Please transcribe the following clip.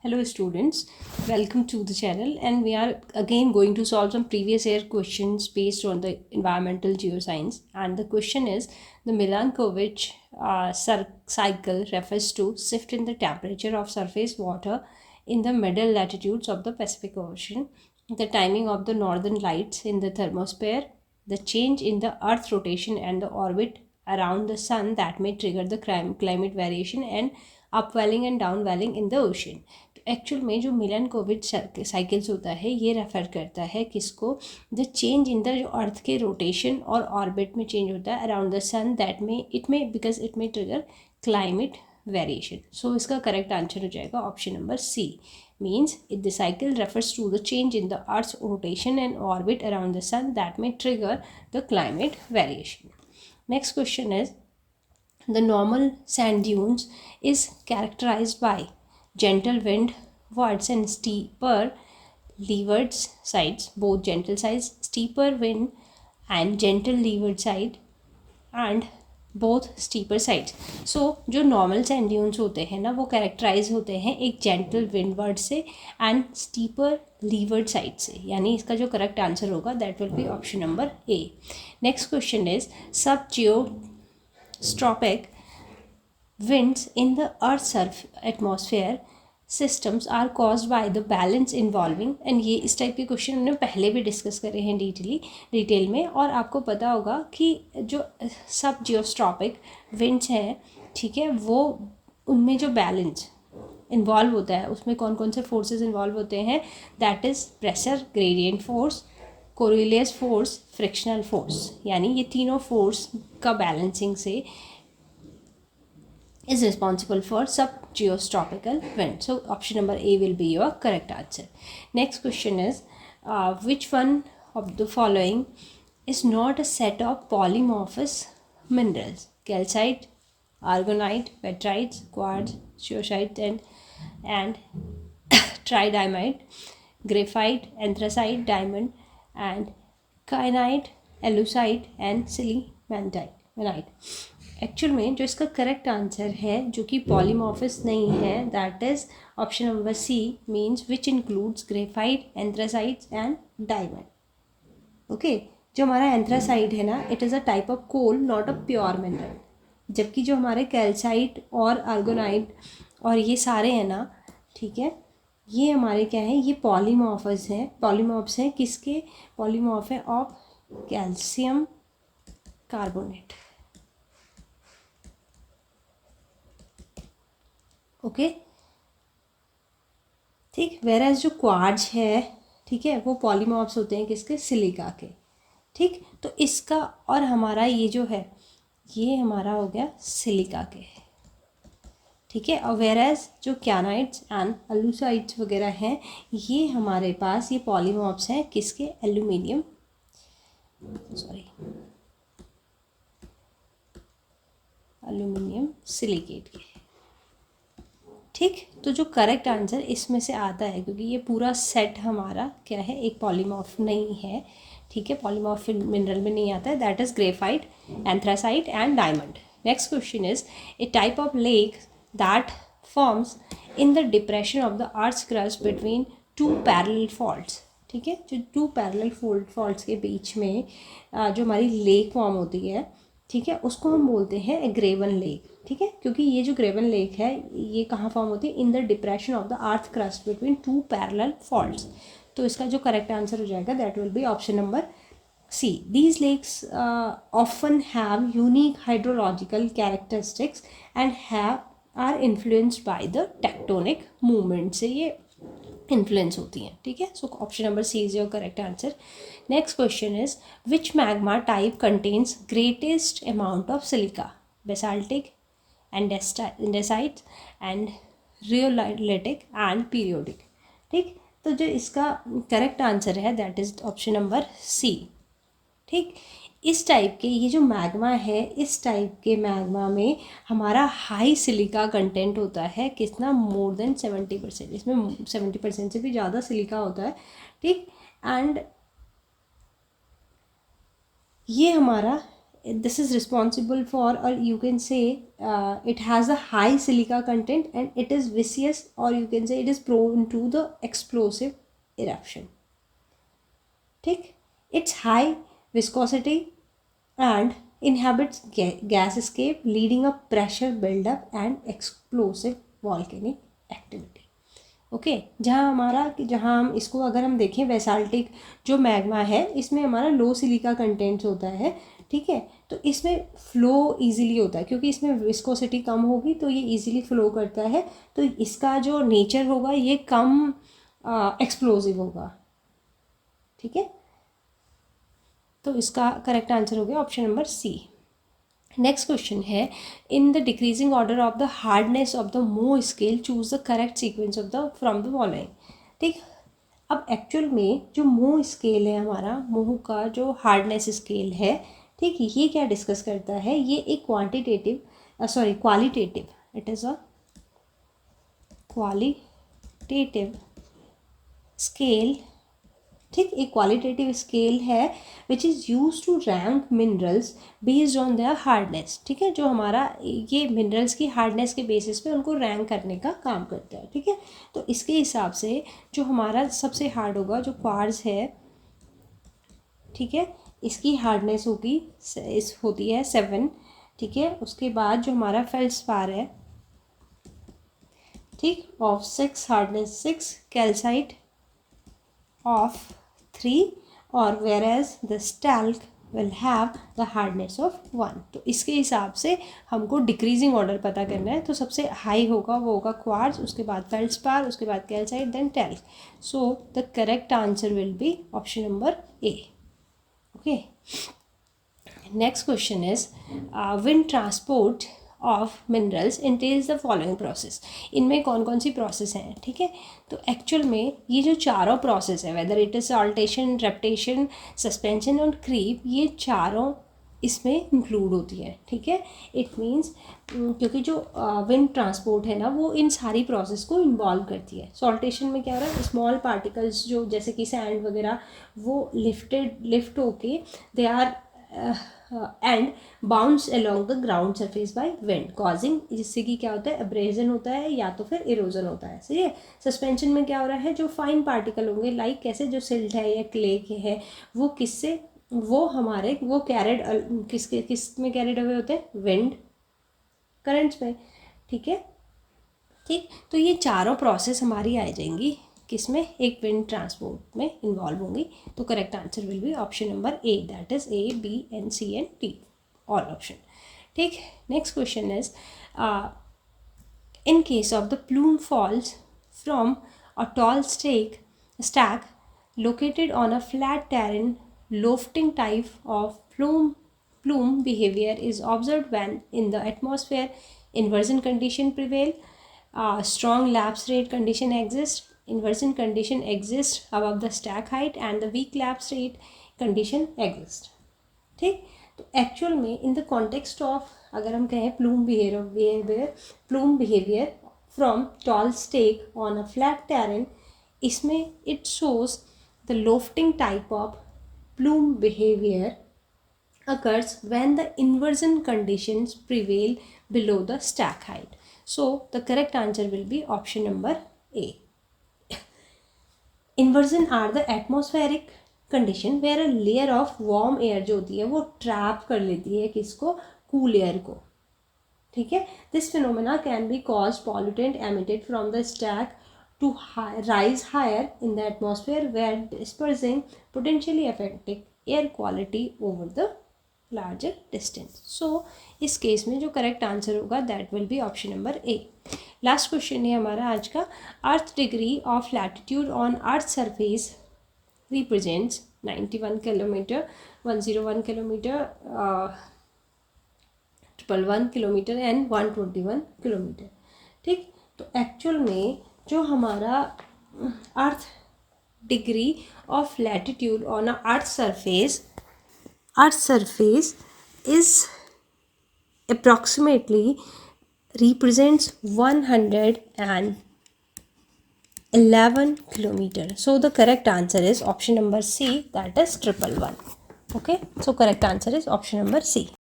Hello students, welcome to the channel, and we are again going to solve some previous year questions based on the environmental geoscience. And the question is, the Milankovitch cycle refers to shift in the temperature of surface water in the middle latitudes of the Pacific Ocean, the timing of the northern lights in the thermosphere, the change in the earth rotation and the orbit around the sun that may trigger the climate variation and upwelling and downwelling in the ocean. Actual में जो मिलनकोविच cycles होता है ये refer करता है किसको, the change in the जो अर्थ के रोटेशन और ऑर्बिट में चेंज होता है अराउंड द सन दैट में बिकॉज इट में ट्रिगर क्लाइमेट वेरिएशन. सो इसका करेक्ट आंसर हो जाएगा option number C. Means it the cycle refers to the change in the earth rotation and orbit around the sun that में trigger the climate variation. Next question is the normal sand dunes is characterized by gentle windwards and steeper leeward sides, both gentle sides, steeper wind and gentle leeward side and both steeper sides. So जो normal sand dunes होते हैं ना वो characterize होते हैं एक gentle windward से and steeper leeward side से, यानी इसका जो correct answer होगा that will be option number A. Next question is subgeostropic winds in the Earth's atmosphere systems are caused by the balance involving, and ये इस type के question हमने पहले भी डिस्कस करे हैं डिटेल में, और आपको पता होगा कि जो सब जियोस्ट्रॉपिक विंड्स हैं, ठीक है, वो उनमें जो बैलेंस इन्वॉल्व होता है उसमें कौन कौन से फोर्सेस इन्वॉल्व होते हैं, that is pressure gradient force, coriolis force, frictional force, यानी ये तीनों फोर्स का बैलेंसिंग से is responsible for subgeostropical wind. So option number A will be your correct answer. Next question is, which one of the following is not a set of polymorphous minerals? Calcite, aragonite, petrites, quartz, schistite and tridymite, graphite, anthracite, diamond and kyanite, eleucite and sillimanite. Actual में जो इसका correct answer है जो कि polymorphous नहीं है, that is option number C. Means which includes graphite, anthracite and diamond. Okay, जो हमारा एंथ्रासाइट है ना, it is a type of coal, not a pure mineral. जबकि जो हमारे कैल्साइट और आर्गोनाइट और ये सारे हैं ना, ठीक है, ये हमारे क्या है, ये पॉलीमॉर्फस हैं. पॉलीमॉर्फ्स हैं किसके? पॉलीमॉर्फ है ऑफ कैल्शियम कार्बोनेट. ओके, ठीक. वेराज जो क्वार्ट्ज है, ठीक है, वो पॉलीमॉर्फ्स होते हैं किसके? सिलिका के. ठीक, तो इसका और हमारा ये जो है ये हमारा हो गया सिलिका के, ठीक है. और वेराज जो क्यानाइट्स एंड एलुसाइट्स वगैरह हैं ये हमारे पास ये पॉलीमॉर्फ्स हैं किसके? एल्यूमिनियम, सॉरी, एल्यूमिनियम सिलिकेट के. ठीक, तो जो करेक्ट आंसर इसमें से आता है, क्योंकि ये पूरा सेट हमारा क्या है, एक पॉलीमॉर्फ नहीं है, ठीक है, पॉलीमॉर्फ मिनरल में नहीं आता है, that is graphite, anthracite and diamond. Next question is a type of lake that forms in the depression of the earth crust between two parallel faults. ठीक है, जो टू पैरेलल फॉल्ट्स के बीच में जो हमारी लेक फॉर्म होती है, ठीक है, उसको हम बोलते हैं ए ग्रेवन लेक. ठीक है, क्योंकि ये जो ग्रेवन लेक है ये कहाँ फॉर्म होती है? In the depression of the earth crust between two parallel faults. तो इसका जो करेक्ट आंसर हो जाएगा that will be option number C. These lakes often have unique hydrological characteristics and are influenced by the tectonic movement से ये influence होती हैं. ठीक है, so option number C is your correct answer. Next question is, which magma type contains greatest amount of silica? Basaltic, andesite and rhyolitic and periodic. ठीक, तो जो इसका करेक्ट आंसर है that is option number C. ठीक, इस type के ये जो मैग्मा है, इस टाइप के मैग्मा में हमारा हाई सिलिका कंटेंट होता है कितना? More than 70%. इसमें 70% से भी ज़्यादा सिलिका होता है. ठीक, एंड ये हमारा this is responsible for, or you can say it has a high silica content and it is viscous, or you can say it is prone to the explosive eruption. ठीक, it's high viscosity and inhabits gas escape, leading a pressure buildup and explosive volcanic activity. Okay जहाँ हम इसको अगर हम देखें basaltic जो magma है इसमें हमारा लो सिलिका कंटेंट्स होता है, ठीक है, तो इसमें फ्लो इजीली होता है क्योंकि इसमें विस्कोसिटी कम होगी तो ये इजीली फ्लो करता है, तो इसका जो नेचर होगा ये कम एक्सप्लोजिव होगा, ठीक है, तो इसका करेक्ट आंसर हो गया option number C. Next question है, in the decreasing order of the hardness of the Mohs scale choose the correct sequence of the from the following. ठीक, अब एक्चुअल में जो मोह स्केल है हमारा, मोह का जो हार्डनेस स्केल है, ठीक, ये क्या डिस्कस करता है, ये एक qualitative, it is a qualitative scale, ठीक, एक क्वालिटेटिव स्केल है which is use to rank minerals based on their hardness. ठीक है, जो हमारा ये मिनरल्स की हार्डनेस के बेसिस पे उनको रैंक करने का काम करता है. ठीक है, तो इसके हिसाब से जो हमारा सबसे हार्ड होगा जो क्वार्ट्ज है, ठीक है, इसकी हार्डनेस होती है 7. ठीक है, उसके बाद जो हमारा फेल्डस्पार है, ठीक, ऑफ 6, हार्डनेस 6, कैल्साइट of 3, और whereas the talc will have the hardness of 1. तो इसके हिसाब से हमको डिक्रीजिंग ऑर्डर पता करना है, तो सबसे हाई होगा वो होगा क्वार्ट्ज, उसके बाद फेल्डस्पार, उसके बाद calcite, then talc. So the correct answer will be option number A. Okay, next question is wind transport of minerals entails the following process. इनमें कौन कौन सी प्रोसेस हैं, ठीक है, तो एक्चुअल में ये जो चारों प्रोसेस है, whether it is saltation, reptation, suspension और क्रीप, ये चारों इसमें इंक्लूड होती है. ठीक है, इट मीन्स क्योंकि जो विंड ट्रांसपोर्ट है ना वो इन सारी प्रोसेस को इन्वॉल्व करती है. सॉल्टेशन में क्या हो रहा है, स्मॉल पार्टिकल्स जो जैसे कि सैंड वगैरह वो लिफ्ट होके they are and bounce along the ground surface by wind causing, जिससे कि क्या होता है, एब्रेजन होता है या तो फिर इरोजन होता है. सही है. सस्पेंशन में क्या हो रहा है, जो फाइन पार्टिकल होंगे लाइक कैसे जो सिल्ट है या क्ले के है, वो किससे, वो हमारे वो कैरिड किस में कैरिड अवे होते हैं, विंड करंट्स में. ठीक है, ठीक, तो ये चारों प्रोसेस हमारी आ जाएंगी किसमें, एक विंड ट्रांसपोर्ट में इन्वॉल्व होंगी. तो correct answer will be option number A, that is A, B and C and D, all option. ठीक, next question is in case of the plume falls from a tall stack located on a flat terrain, lofting type of plume behavior is observed when in the atmosphere inversion condition prevail, strong lapse rate condition exists, inversion condition exists above the stack height and the weak lapse rate condition exists. ठीक, तो actual में in the context of अगर हम कहें plume behaviour from tall stack on a flat terrain, इसमें it shows the lofting type of plume behaviour occurs when the inversion conditions prevail below the stack height. So the correct answer will be option number A. Inversion are the atmospheric condition where a layer of warm air जो होती है वो trap कर लेती है किसको, cool air को. ठीक है, this phenomena can be caused pollutant emitted from the stack to rise higher in the atmosphere where dispersing potentially affecting air quality over the larger distance. So इस केस में जो करेक्ट आंसर होगा that will be option number A. Last question है हमारा आज का, earth degree of latitude on earth surface represents 91 kilometre, 101 kilometre, 111 kilometre and 121 kilometre. ठीक, तो एक्चुअल में जो हमारा earth degree of latitude on a earth surface is approximately represents 111 kilometer. So the correct answer is option number C, that is 111. Okay, so correct answer is option number C.